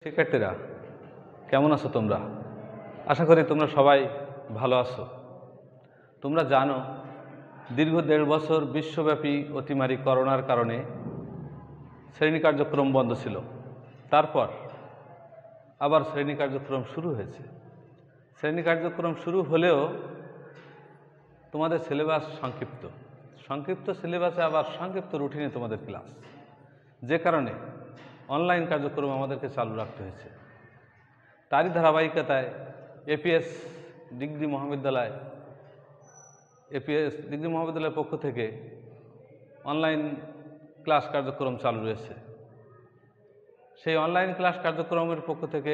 শিক্ষার্থীরা কেমন আছো তোমরা? আশা করি তোমরা সবাই ভালো আছো। তোমরা জানো দীর্ঘ 1.5 বছর বিশ্বব্যাপী অতিমারি করোনার কারণে শ্রেণী কার্যক্রম বন্ধ ছিল। তারপর আবার শ্রেণী কার্যক্রম শুরু হয়েছে। শ্রেণী কার্যক্রম শুরু হলেও তোমাদের সিলেবাস সংক্ষিপ্ত সিলেবাসে আবার সংক্ষিপ্ত রুটিনে তোমাদের ক্লাস, যে কারণে অনলাইন কার্যক্রম আমাদেরকে চালু রাখতে হয়েছে। তারই ধারাবাহিকতায় এপিএস ডিগ্রি মহাবিদ্যালয়ের পক্ষ থেকে অনলাইন ক্লাস কার্যক্রম চালু রয়েছে। সেই অনলাইন ক্লাস কার্যক্রমের পক্ষ থেকে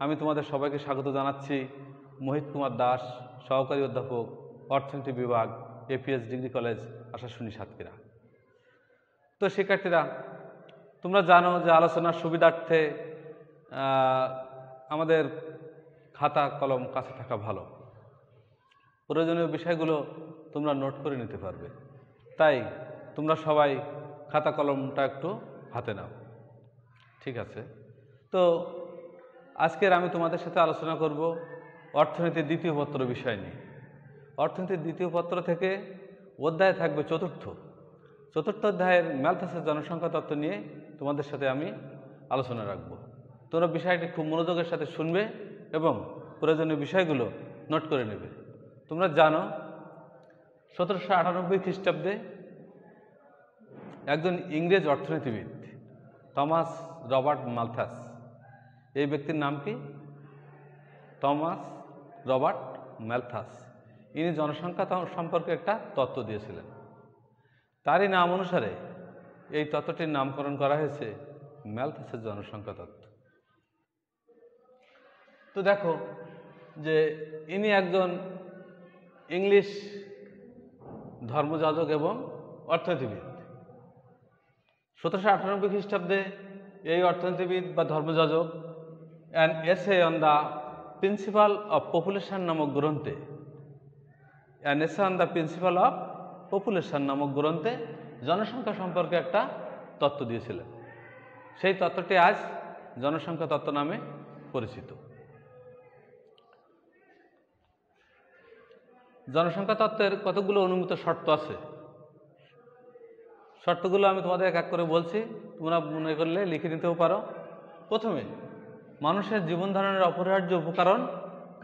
আমি তোমাদের সবাইকে স্বাগত জানাচ্ছি। মোহিত কুমার দাস, সহকারী অধ্যাপক, অর্থনীতি বিভাগ, APS degree college, Ashashuni Satkhira. তো শিক্ষার্থীরা, তোমরা জানো যে আলোচনার সুবিধার্থে আমাদের খাতা কলম কাছে থাকা ভালো। প্রয়োজনীয় বিষয়গুলো তোমরা নোট করে নিতে পারবে। তাই তোমরা সবাই খাতা কলমটা একটু হাতে নাও, ঠিক আছে? তো আজকের আমি তোমাদের সাথে আলোচনা করব অর্থনীতির দ্বিতীয় পত্র বিষয় নিয়ে। অর্থনীতির দ্বিতীয় পত্র থেকে অধ্যায় থাকবে চতুর্থ অধ্যায়ের ম্যালথাসের জনসংখ্যা তত্ত্ব নিয়ে তোমাদের সাথে আমি আলোচনা রাখব। তোমরা বিষয়টি খুব মনোযোগের সাথে শুনবে এবং প্রয়োজনীয় বিষয়গুলো নোট করে নেবে। তোমরা জানো 1798 খ্রিস্টাব্দে একজন ইংরেজ অর্থনীতিবিদ টমাস রবার্ট ম্যালথাস, এই ব্যক্তির নাম কি? Thomas Robert Malthus. ইনি জনসংখ্যা সম্পর্কে একটা তত্ত্ব দিয়েছিলেন। তারই নাম অনুসারে এই তত্ত্বটির নামকরণ করা হয়েছে ম্যালথাসের জনসংখ্যা তত্ত্ব। তো দেখো যে ইনি একজন ইংলিশ ধর্মযাজক এবং অর্থনীতিবিদ। 1798 খ্রিস্টাব্দে এই অর্থনীতিবিদ বা ধর্মযাজক an essay on the principle of population নামক গ্রন্থে নামক গ্রন্থে জনসংখ্যা সম্পর্কে একটা তত্ত্ব দিয়েছিলেন। সেই তত্ত্বটি আজ জনসংখ্যা তত্ত্ব নামে পরিচিত। জনসংখ্যা তত্ত্বের কতগুলো অনুমিত শর্ত আছে। শর্তগুলো আমি তোমাদের এক এক করে বলছি, তোমরা মনে করলে লিখে নিতেও পারো। প্রথমে, মানুষের জীবন ধারণের অপরিহার্য উপকরণ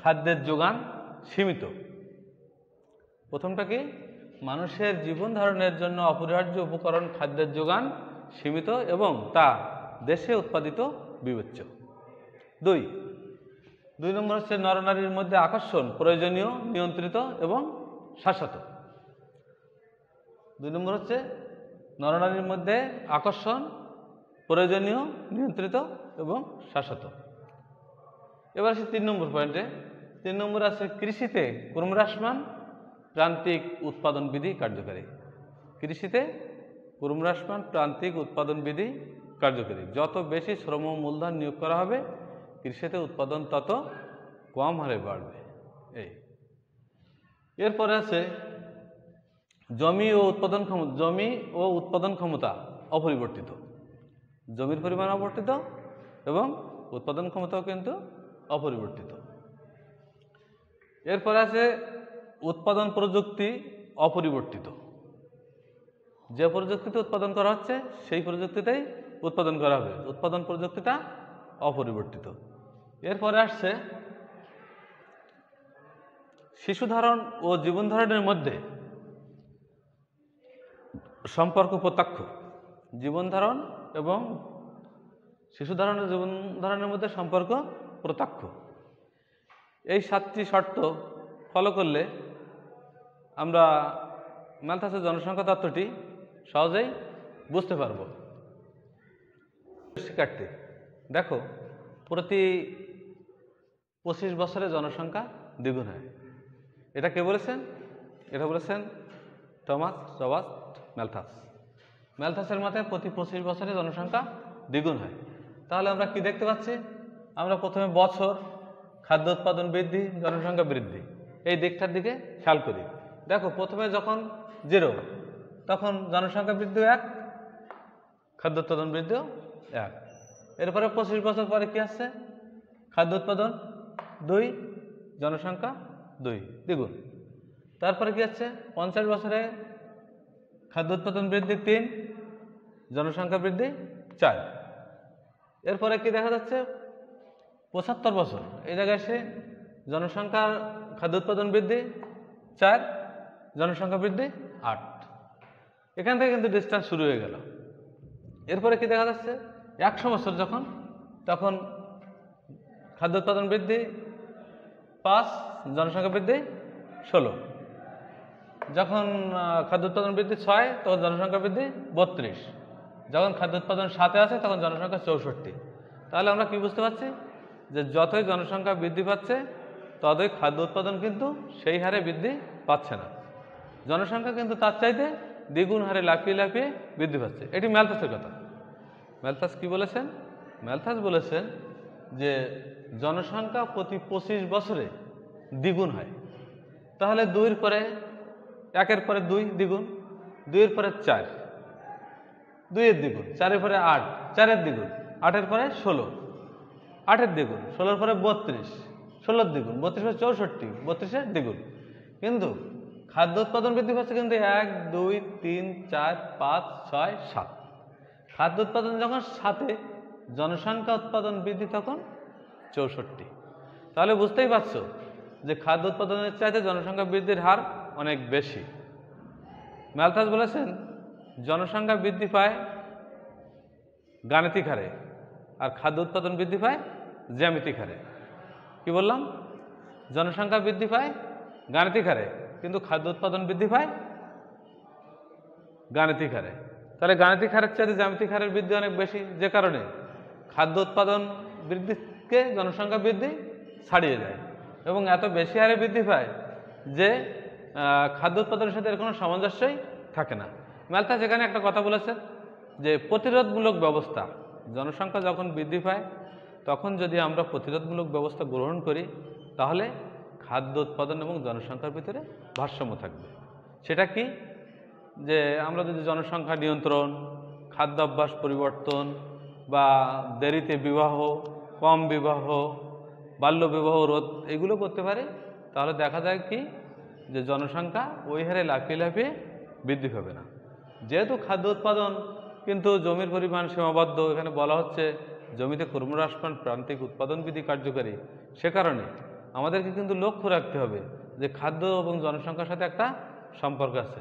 খাদ্যের যোগান সীমিত। প্রথমটা কি? মানুষের জীবন ধারণের জন্য অপরিহার্য উপকরণ খাদ্যের যোগান সীমিত এবং তা দেশে উৎপাদিত বিবেচ্য। দুই নম্বর হচ্ছে নরনারীর মধ্যে আকর্ষণ প্রয়োজনীয়, নিয়ন্ত্রিত এবং শাশ্বত। 2 নম্বর হচ্ছে নরনারীর মধ্যে আকর্ষণ প্রয়োজনীয়, নিয়ন্ত্রিত এবং শাশ্বত। এবার আসে 3 নম্বর পয়েন্টে। 3 নম্বর আছে কৃষিতে ক্রমহ্রাসমান প্রান্তিক উৎপাদন বিধি কার্যকারী। কৃষিতে ক্রমহ্রাসমান প্রান্তিক উৎপাদন বিধি কার্যকারী। যত বেশি শ্রম মূলধন নিয়োগ করা হবে কৃষিতে উৎপাদন তত কম হারে বাড়বে। এরপরে আছে জমি ও উৎপাদন ক্ষমতা অপরিবর্তিত। জমির পরিমাণ অপরিবর্তিত এবং উৎপাদন ক্ষমতাও কিন্তু অপরিবর্তিত। এরপরে আছে উৎপাদন প্রযুক্তি অপরিবর্তিত। যে প্রযুক্তিতে উৎপাদন করা হচ্ছে সেই প্রযুক্তিতেই উৎপাদন করা হবে, উৎপাদন প্রযুক্তিটা অপরিবর্তিত। এরপরে আসছে শিশু ধারণ ও জীবন ধারণের মধ্যে সম্পর্ক প্রত্যক্ষ। জীবন ধারণ এবং শিশু ধারণ ও জীবন ধারণের মধ্যে সম্পর্ক প্রত্যক্ষ। এই 7টি শর্ত ফলো করলে আমরা ম্যালথাসের জনসংখ্যা তত্ত্বটি সহজেই বুঝতে পারব। শিক্ষার্থী দেখো, প্রতি 25 বছরে জনসংখ্যা দ্বিগুণ হয়। এটা কে বলেছেন? এটা বলেছেন টমাস রবার্ট ম্যালথাস। ম্যালথাসের মতে প্রতি 25 বছরে জনসংখ্যা দ্বিগুণ হয়। তাহলে আমরা কি দেখতে পাচ্ছি? আমরা প্রথমে বছর, খাদ্য উৎপাদন বৃদ্ধি, জনসংখ্যা বৃদ্ধি, এই দিকটার দিকে খেয়াল করি। দেখো, প্রথমে যখন 0 তখন জনসংখ্যা বৃদ্ধি 1, খাদ্য উৎপাদন বৃদ্ধিও 1। এরপরে 25 বছর পরে কি আসছে? খাদ্য উৎপাদন 2, জনসংখ্যা 2, দ্বিগুণ। তারপরে কি আছে? 50 বছরে খাদ্য উৎপাদন বৃদ্ধি 3, জনসংখ্যা বৃদ্ধি 4। এরপরে কি দেখা যাচ্ছে? 75 বছর, এই জায়গায় এসে জনসংখ্যার খাদ্য উৎপাদন বৃদ্ধি 4, জনসংখ্যা বৃদ্ধি 8। এখান থেকে কিন্তু ডিস্টেন্স শুরু হয়ে গেল। এরপরে কি দেখা যাচ্ছে? 100 বছর যখন, তখন খাদ্য উৎপাদন বৃদ্ধি 5, জনসংখ্যা বৃদ্ধি 16। যখন খাদ্য উৎপাদন বৃদ্ধি 6, তখন জনসংখ্যা বৃদ্ধি 32। যখন খাদ্য উৎপাদন 7-এ আছে, তখন জনসংখ্যা 64। তাহলে আমরা কি বুঝতে পারছি? যে যতই জনসংখ্যা বৃদ্ধি পাচ্ছে, ততই খাদ্য উৎপাদন কিন্তু সেই হারে বৃদ্ধি পাচ্ছে না। জনসংখ্যা কিন্তু তার চাইতে দ্বিগুণ হারে লাফিয়ে লাফিয়ে বৃদ্ধি পাচ্ছে। এটি ম্যালথাসের কথা। ম্যালথাস কি বলেছেন? ম্যালথাস বলেছেন যে জনসংখ্যা প্রতি 25 বছরে দ্বিগুণ হয়। তাহলে 2-এর পরে 1-এর পরে 2 দ্বিগুণ, 2-এর পরে 4, 2-এর দ্বিগুণ, 4-এর পরে 8, 4-এর দ্বিগুণ, 8-এর পরে 16, 8-এর দ্বিগুণ, 16-এর পরে 32, 16-এর দ্বিগুণ, 32 পরে 64, 32-এর দ্বিগুণ। কিন্তু খাদ্য উৎপাদন বৃদ্ধি পাচ্ছে কিন্তু 1, 2, 3, 4, 5, 6, 7। খাদ্য উৎপাদন যখন 7-এ, জনসংখ্যা উৎপাদন বৃদ্ধি তখন 64। তাহলে বুঝতেই পারছো যে খাদ্য উৎপাদনের চাইতে জনসংখ্যা বৃদ্ধির হার অনেক বেশি। ম্যালথাস বলেছেন জনসংখ্যা বৃদ্ধি পায় গাণিতিক হারে, আর খাদ্য উৎপাদন বৃদ্ধি পায় জ্যামিতিক হারে। কি বললাম? জনসংখ্যা বৃদ্ধি পায় গাণিতিক হারে, কিন্তু খাদ্য উৎপাদন বৃদ্ধি পায় গাণিতিক হারে। তাহলে গাণিতিক হারের চাইতে জ্যামিতিক হারের বৃদ্ধি অনেক বেশি, যে কারণে খাদ্য উৎপাদন বৃদ্ধিকে জনসংখ্যা বৃদ্ধি ছাড়িয়ে যায় এবং এত বেশি হারে বৃদ্ধি পায় যে খাদ্য উৎপাদনের সাথে এর কোনো সামঞ্জস্যই থাকে না। ম্যালথাস এখানে একটা কথা বলেছেন যে প্রতিরোধমূলক ব্যবস্থা, জনসংখ্যা যখন বৃদ্ধি পায় তখন যদি আমরা প্রতিরোধমূলক ব্যবস্থা গ্রহণ করি, তাহলে খাদ্য উৎপাদন এবং জনসংখ্যার ভিতরে ভারসাম্য থাকবে। সেটা কি? যে আমরা যদি জনসংখ্যা নিয়ন্ত্রণ, খাদ্যাভ্যাস পরিবর্তন, বা দেরিতে বিবাহ, কম বিবাহ, বাল্য বিবাহ রোধ, এগুলো করতে পারে, তাহলে দেখা যায় কি যে জনসংখ্যা ওই হারে লাফিয়ে লাফিয়ে বৃদ্ধি হবে না। যেহেতু খাদ্য উৎপাদন কিন্তু জমির পরিমাণ সীমাবদ্ধ, এখানে বলা হচ্ছে জমিতে কর্মহ্রাসমান প্রান্তিক উৎপাদন বিধি কার্যকারী, সে কারণে আমাদেরকে কিন্তু লক্ষ্য রাখতে হবে যে খাদ্য এবং জনসংখ্যার সাথে একটা সম্পর্ক আছে।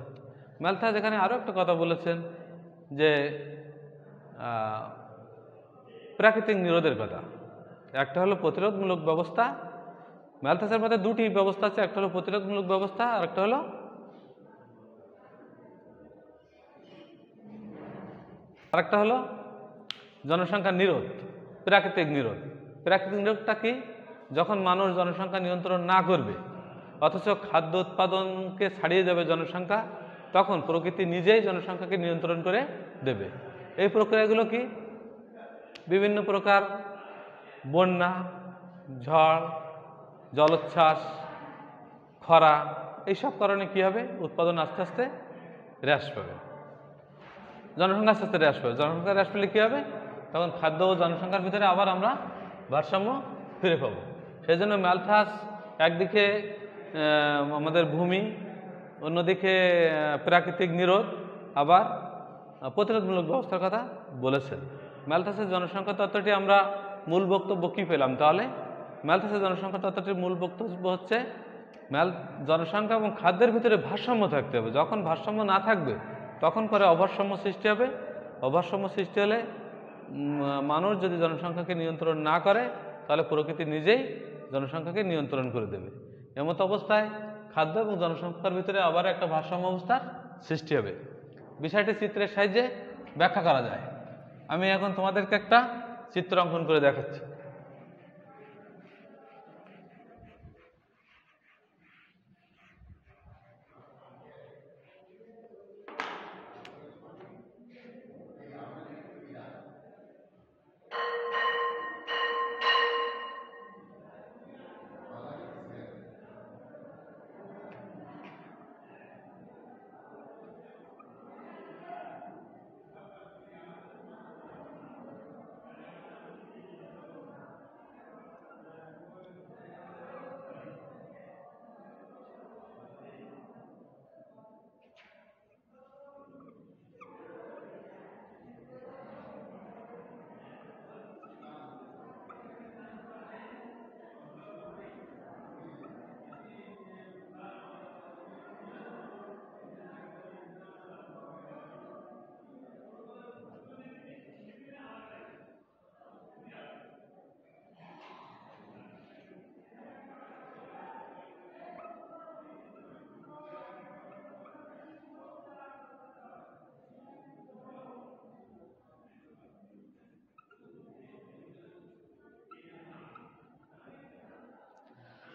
ম্যালথাস এখানে আরও একটা কথা বলেছেন যে প্রাকৃতিক নিরোধের কথা। একটা হলো প্রতিরোধমূলক ব্যবস্থা। ম্যালথাসের মধ্যে 2টি ব্যবস্থা আছে, একটা হলো প্রতিরোধমূলক ব্যবস্থা আর একটা হলো জনসংখ্যা নিরোধ, প্রাকৃতিক নিরোধ। প্রাকৃতিক নিরোধটা কি? যখন মানুষ জনসংখ্যা নিয়ন্ত্রণ না করবে অথচ খাদ্য উৎপাদনকে ছাড়িয়ে যাবে জনসংখ্যা, তখন প্রকৃতি নিজেই জনসংখ্যাকে নিয়ন্ত্রণ করে দেবে। এই প্রক্রিয়াগুলো কি? বিভিন্ন প্রকার বন্যা, ঝড়, জলোচ্ছ্বাস, খরা, এইসব কারণে কি হবে? উৎপাদন আস্তে আস্তে হ্রাস পাবে, জনসংখ্যা আস্তে আস্তে হ্রাস পাবে। জনসংখ্যা হ্রাস পেলে কী হবে? তখন খাদ্য ও জনসংখ্যার ভিতরে আবার আমরা ভারসাম্য ফিরে পাবো। সেই জন্য ম্যালথাস একদিকে আমাদের ভূমি, অন্যদিকে প্রাকৃতিক নিরোধ, আবার প্রতিরোধমূলক ব্যবস্থার কথা বলেছেন। ম্যালথাসের জনসংখ্যা তত্ত্বটি আমরা মূল বক্তব্য কী পেলাম? তাহলে ম্যালথাসের জনসংখ্যা তত্ত্বটির মূল বক্তব্য হচ্ছে জনসংখ্যা এবং খাদ্যের ভিতরে ভারসাম্য থাকতে হবে। যখন ভারসাম্য না থাকবে তখন করে অভারসাম্য সৃষ্টি হবে। অভারসাম্য সৃষ্টি হলে মানুষ যদি জনসংখ্যাকে নিয়ন্ত্রণ না করে, তাহলে প্রকৃতি নিজেই জনসংখ্যাকে নিয়ন্ত্রণ করে দেবে। এমত অবস্থায় খাদ্য এবং জনসংখ্যার ভিতরে আবার একটা ভারসাম্য অবস্থার সৃষ্টি হবে। বিষয়টি চিত্রের সাহায্যে ব্যাখ্যা করা যায়। আমি এখন তোমাদেরকে একটা চিত্র অঙ্কন করে দেখাচ্ছি।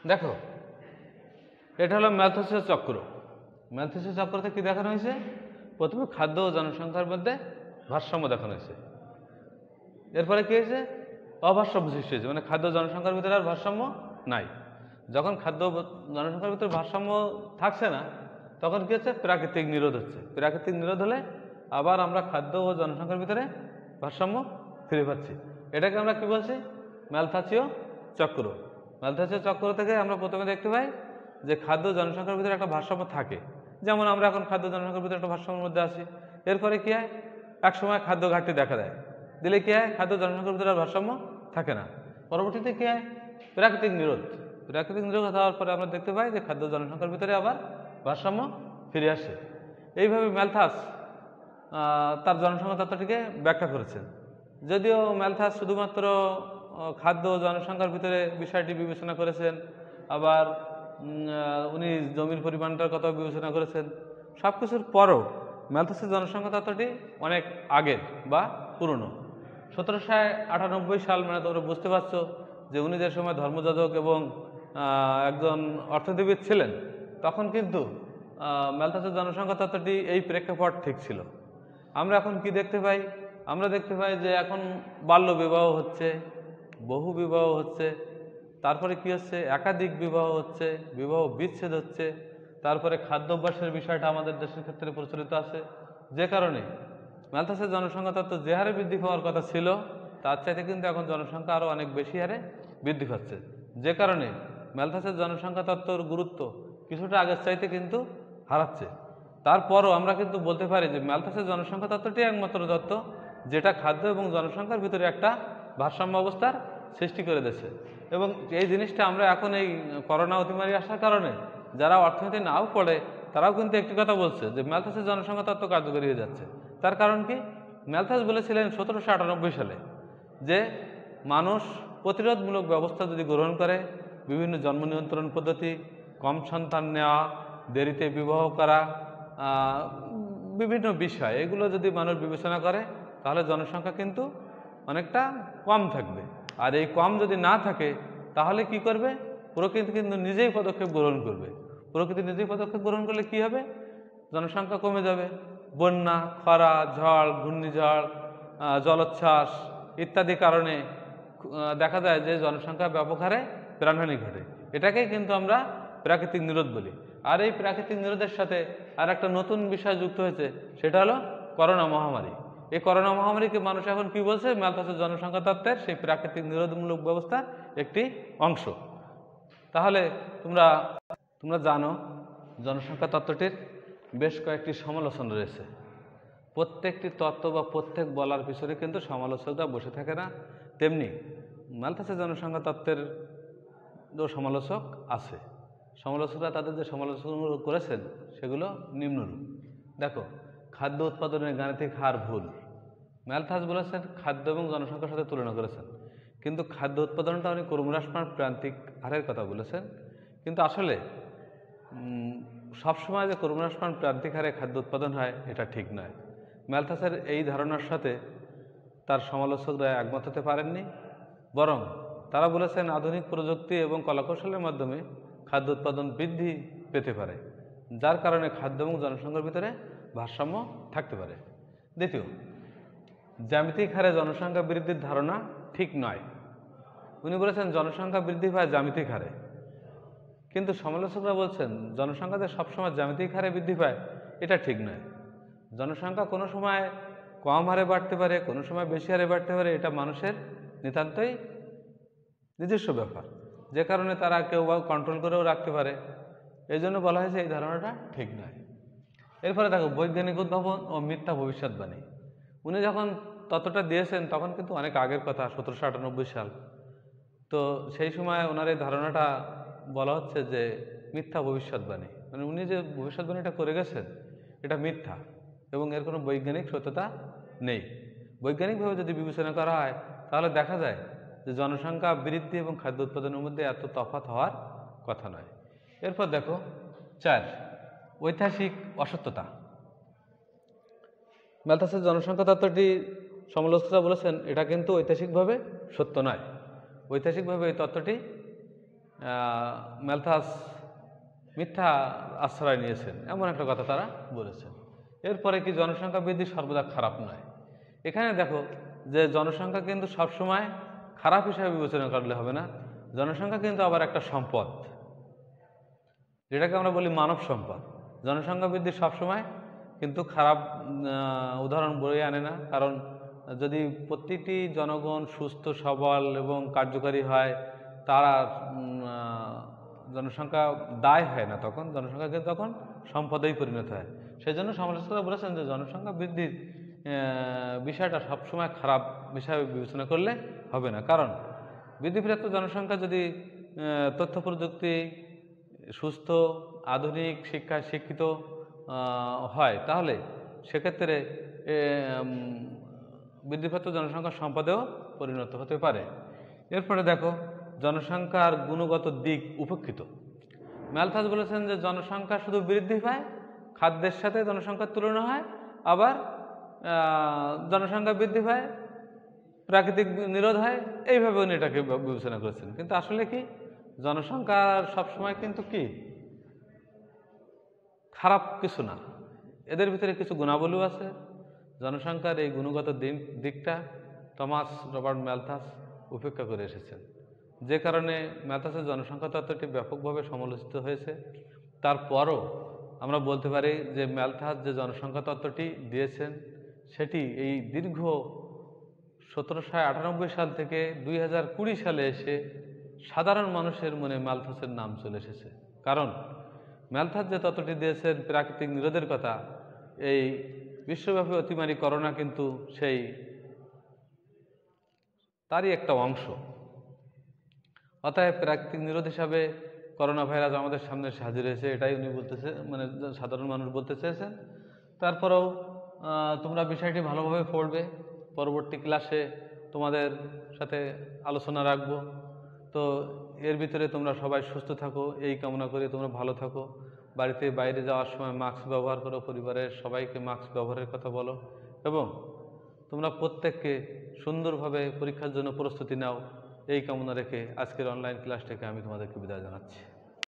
দেখো, এটা হলো ম্যালথসের চক্র। ম্যালথসের চক্রতে কি দেখানো হয়েছে? প্রথমে খাদ্য ও জনসংখ্যার মধ্যে ভারসাম্য দেখানো হয়েছে। এরপরে কি হয়েছে? অভারসাম্য সৃষ্টি হয়েছে, মানে খাদ্য জনসংখ্যার ভিতরে আর ভারসাম্য নাই। যখন খাদ্য জনসংখ্যার ভিতরে ভারসাম্য থাকছে না, তখন কি হচ্ছে? প্রাকৃতিক নিরোধ হচ্ছে। প্রাকৃতিক নিরোধ হলে আবার আমরা খাদ্য ও জনসংখ্যার ভিতরে ভারসাম্য ফিরে পাচ্ছি। এটাকে আমরা কি বলছি? ম্যালথাসীয় চক্র। ম্যালথাসীয় চক্র থেকে আমরা প্রথমে দেখতে পাই যে খাদ্য জনসংখ্যার ভিতরে একটা ভারসাম্য থাকে। যেমন আমরা এখন খাদ্য জনসংখ্যার ভিতরে একটা ভারসাম্যের মধ্যে আছি। এরপরে কি হয়? এক সময় খাদ্য ঘাটতি দেখা দেয়, দিলে কি হয়? খাদ্য জনসংখ্যার ভিতরে আর ভারসাম্য থাকে না। পরবর্তীতে কি হয়? প্রাকৃতিক নিরোধ। প্রাকৃতিক নিরোধ হওয়ার পরে আমরা দেখতে পাই যে খাদ্য জনসংখ্যার ভিতরে আবার ভারসাম্য ফিরে আসে। এইভাবে ম্যালথাস তার জনসংখ্যা তত্ত্বটিকে ব্যাখ্যা করেছেন। যদিও ম্যালথাস শুধুমাত্র খাদ্য জনসংখ্যার ভিতরে বিষয়টি বিবেচনা করেছেন, আবার উনি জমির পরিমাণটার কথাও বিবেচনা করেছেন। সব কিছুর পরও ম্যালথাসের জনসংখ্যা তত্ত্বটি অনেক আগের বা পুরনো। 1798 সাল, মানে তোমরা বুঝতে পারছো যে উনি যে সময় ধর্মযাজক এবং একজন অর্থনীতিবিদ ছিলেন, তখন কিন্তু ম্যালথাসের জনসংখ্যা তত্ত্বটি এই প্রেক্ষাপট ঠিক ছিল। আমরা এখন কি দেখতে পাই? আমরা দেখতে পাই যে এখন বাল্য বিবাহ হচ্ছে, বহু বিবাহ হচ্ছে, তারপরে কি হচ্ছে? একাধিক বিবাহ হচ্ছে, বিবাহ বিচ্ছেদ হচ্ছে, তারপরে খাদ্যাভ্যাসের বিষয়টা আমাদের দেশের ক্ষেত্রে প্রচলিত আছে। যে কারণে ম্যালথাসের জনসংখ্যা তত্ত্ব যে হারে বৃদ্ধি পাওয়ার কথা ছিল, তার চাইতে কিন্তু এখন জনসংখ্যা আরও অনেক বেশি হারে বৃদ্ধি পাচ্ছে। যে কারণে ম্যালথাসের জনসংখ্যা তত্ত্বর গুরুত্ব কিছুটা আগের চাইতে কিন্তু হারাচ্ছে। তারপরও আমরা কিন্তু বলতে পারি যে ম্যালথাসের জনসংখ্যা তত্ত্বটি একমাত্র তত্ত্ব যেটা খাদ্য এবং জনসংখ্যার ভিতরে একটা ভারসাম্য অবস্থার সৃষ্টি করে দিয়েছে। এবং এই জিনিসটা আমরা এখন এই করোনা অতিমারি আসার কারণে যারা অর্থনীতি নাও পড়ে, তারাও কিন্তু একটি কথা বলছে যে ম্যালথাসের জনসংখ্যা তত্ত্ব কার্যকরী হয়ে যাচ্ছে। তার কারণ কি? ম্যালথাস বলেছিলেন 1798 সালে যে মানুষ প্রতিরোধমূলক ব্যবস্থা যদি গ্রহণ করে, বিভিন্ন জন্ম নিয়ন্ত্রণ পদ্ধতি, কম সন্তান নেওয়া, দেরিতে বিবাহ করা, বিভিন্ন বিষয়, এগুলো যদি মানুষ বিবেচনা করে, তাহলে জনসংখ্যা কিন্তু অনেকটা কম থাকবে। আর এই কম যদি না থাকে, তাহলে কি করবে? প্রকৃতি কিন্তু নিজেই পদক্ষেপ গ্রহণ করবে। প্রকৃতি নিজেই পদক্ষেপ গ্রহণ করলে কি হবে? জনসংখ্যা কমে যাবে। বন্যা, খরা, ঝড়, ঘূর্ণিঝড়, জলোচ্ছ্বাস ইত্যাদি কারণে দেখা যায় যে জনসংখ্যা ব্যাপক হারে প্রাণহানি ঘটে। এটাকেই কিন্তু আমরা প্রাকৃতিক নিরোধ বলি। আর এই প্রাকৃতিক নিরোধের সাথে আর একটা নতুন বিষয় যুক্ত হয়েছে, সেটা হলো করোনা মহামারী। এই করোনা মহামারীকে মানুষ এখন কি বলছে? ম্যালথাসের জনসংখ্যা তত্ত্বের সেই প্রাকৃতিক নিরোধমূলক ব্যবস্থার একটি অংশ। তাহলে তোমরা জানো জনসংখ্যা তত্ত্বটির বেশ কয়েকটি সমালোচনা রয়েছে। প্রত্যেকটি তত্ত্ব বা প্রত্যেক বলার পিছনে কিন্তু সমালোচকরা বসে থাকে না, তেমনি ম্যালথাসের জনসংখ্যা তত্ত্বের সমালোচক আছে। সমালোচকরা তাদের যে সমালোচনাগুলো করেছেন সেগুলো নিম্নরূপ। দেখো, খাদ্য উৎপাদনের গাণিতিক হার ভুল। ম্যালথাস বলেছেন খাদ্য এবং জনসংখ্যার সাথে তুলনা করেছেন, কিন্তু খাদ্য উৎপাদনটা উনি ক্রমহ্রাসমান প্রান্তিক হারের কথা বলেছেন। কিন্তু আসলে সবসময় যে ক্রমহ্রাসমান প্রান্তিক হারে খাদ্য উৎপাদন হয়, এটা ঠিক নয়। ম্যালথাসের এই ধারণার সাথে তার সমালোচকরা একমত হতে পারেননি, বরং তারা বলেছেন আধুনিক প্রযুক্তি এবং কলাকৌশলের মাধ্যমে খাদ্য উৎপাদন বৃদ্ধি পেতে পারে, যার কারণে খাদ্য এবং জনসংখ্যার ভিতরে ভারসাম্য থাকতে পারে। দ্বিতীয়, জ্যামিতিক হারে জনসংখ্যা বৃদ্ধির ধারণা ঠিক নয়। উনি বলেছেন জনসংখ্যা বৃদ্ধি পায় জ্যামিতিক হারে, কিন্তু সমালোচকরা বলছেন জনসংখ্যা যে সবসময় জ্যামিতিক হারে বৃদ্ধি পায়, এটা ঠিক নয়। জনসংখ্যা কোনো সময় কম হারে বাড়তে পারে, কোনো সময় বেশি হারে বাড়তে পারে, এটা মানুষের নিতান্তই নিজস্ব ব্যাপার, যে কারণে তারা কেউ বা কন্ট্রোল করেও রাখতে পারে। এই জন্য বলা হয়েছে এই ধারণাটা ঠিক নয়। এরপরে দেখো, বৈজ্ঞানিক উদ্ভাবন ও মিথ্যা ভবিষ্যৎবাণী। উনি যখন তত্ত্বটা দিয়েছেন তখন কিন্তু অনেক আগের কথা, 1798 সাল। তো সেই সময় ওনার এই ধারণাটা বলা হচ্ছে যে মিথ্যা ভবিষ্যৎবাণী, মানে উনি যে ভবিষ্যৎবাণীটা করে গেছেন এটা মিথ্যা এবং এর কোনো বৈজ্ঞানিক সত্যতা নেই। বৈজ্ঞানিকভাবে যদি বিবেচনা করা হয়, তাহলে দেখা যায় যে জনসংখ্যা বৃদ্ধি এবং খাদ্য উৎপাদনের মধ্যে এত তফাৎ হওয়ার কথা নয়। এরপর দেখো 4, ঐতিহাসিক অসত্যতা। ম্যালথাসের জনসংখ্যা তত্ত্বটি সমালোচকরা বলেছেন এটা কিন্তু ঐতিহাসিকভাবে সত্য নয়। ঐতিহাসিকভাবে এই তত্ত্বটি ম্যালথাস মিথ্যা আশ্রয় নিয়েছেন, এমন একটা কথা তারা বলেছেন। এরপরে কি জনসংখ্যা বৃদ্ধি সর্বদা খারাপ নয়। এখানে দেখো যে জনসংখ্যা কিন্তু সবসময় খারাপ হিসাবে বিবেচনা করলে হবে না। জনসংখ্যা কিন্তু আবার একটা সম্পদ, যেটাকে আমরা বলি মানব সম্পদ। জনসংখ্যা বৃদ্ধি সবসময় কিন্তু খারাপ উদাহরণ বয়ে আনে না, কারণ যদি প্রতিটি জনগণ সুস্থ সবল এবং কার্যকারী হয়, তারা জনসংখ্যা দায় হয় না, তখন জনসংখ্যা কিন্তু তখন সম্পদেই পরিণত হয়। সেই জন্য সমালোচকরা বলেছেন যে জনসংখ্যা বৃদ্ধির বিষয়টা সবসময় খারাপ হিসাবে বিবেচনা করলে হবে না, কারণ বৃদ্ধিপ্রাপ্ত জনসংখ্যা যদি তথ্য প্রযুক্তি, সুস্থ আধুনিক শিক্ষায় শিক্ষিত হয়, তাহলে সেক্ষেত্রে বৃদ্ধিপ্রাপ্ত জনসংখ্যা সম্পদেও পরিণত হতে পারে। এরপরে দেখো জনসংখ্যার গুণগত দিক উপেক্ষিত। ম্যালথাস বলেছেন যে জনসংখ্যা শুধু বৃদ্ধি পায়, খাদ্যের সাথে জনসংখ্যার তুলনা হয়, আবার জনসংখ্যা বৃদ্ধি পায়, প্রাকৃতিক নিরোধ হয়, এইভাবে উনি এটাকে বিবেচনা করেছেন। কিন্তু আসলে কি জনসংখ্যা সবসময় কিন্তু কি খারাপ কিছু না, এদের ভিতরে কিছু গুণাবলীও আছে। জনসংখ্যার এই গুণগত দিকটা টমাস রবার্ট ম্যালথাস উপেক্ষা করে এসেছেন, যে কারণে ম্যালথাসের জনসংখ্যা তত্ত্বটি ব্যাপকভাবে সমালোচিত হয়েছে। তারপরও আমরা বলতে পারি যে ম্যালথাস যে জনসংখ্যা তত্ত্বটি দিয়েছেন, সেটি এই দীর্ঘ 1798 সাল থেকে 2020 সালে এসে সাধারণ মানুষের মনে ম্যালথাসের নাম চলে এসেছে। কারণ ম্যালথাস যে তত্ত্বটি দিয়েছেন প্রাকৃতিক নিরোধের কথা, এই বিশ্বব্যাপী অতিমারী করোনা কিন্তু সেই তারই একটা অংশ। অতএব প্রাকৃতিক নিরোধ হিসাবে করোনা ভাইরাস আমাদের সামনে হাজির হয়েছে, এটাই উনি বলতেছে, মানে সাধারণ মানুষ বলতে চেয়েছেন। তারপরেও তোমরা বিষয়টি ভালোভাবে পড়বে, পরবর্তী ক্লাসে তোমাদের সাথে আলোচনা রাখবো। তো এর ভিতরে তোমরা সবাই সুস্থ থাকো, এই কামনা করে তোমরা ভালো থাকো। বাড়িতে বাইরে যাওয়ার সময় মাস্ক ব্যবহার করো, পরিবারের সবাইকে মাস্ক ব্যবহারের কথা বলো, এবং তোমরা প্রত্যেককে সুন্দরভাবে পরীক্ষার জন্য প্রস্তুতি নাও, এই কামনা রেখে আজকের অনলাইন ক্লাস থেকে আমি তোমাদেরকে বিদায় জানাচ্ছি।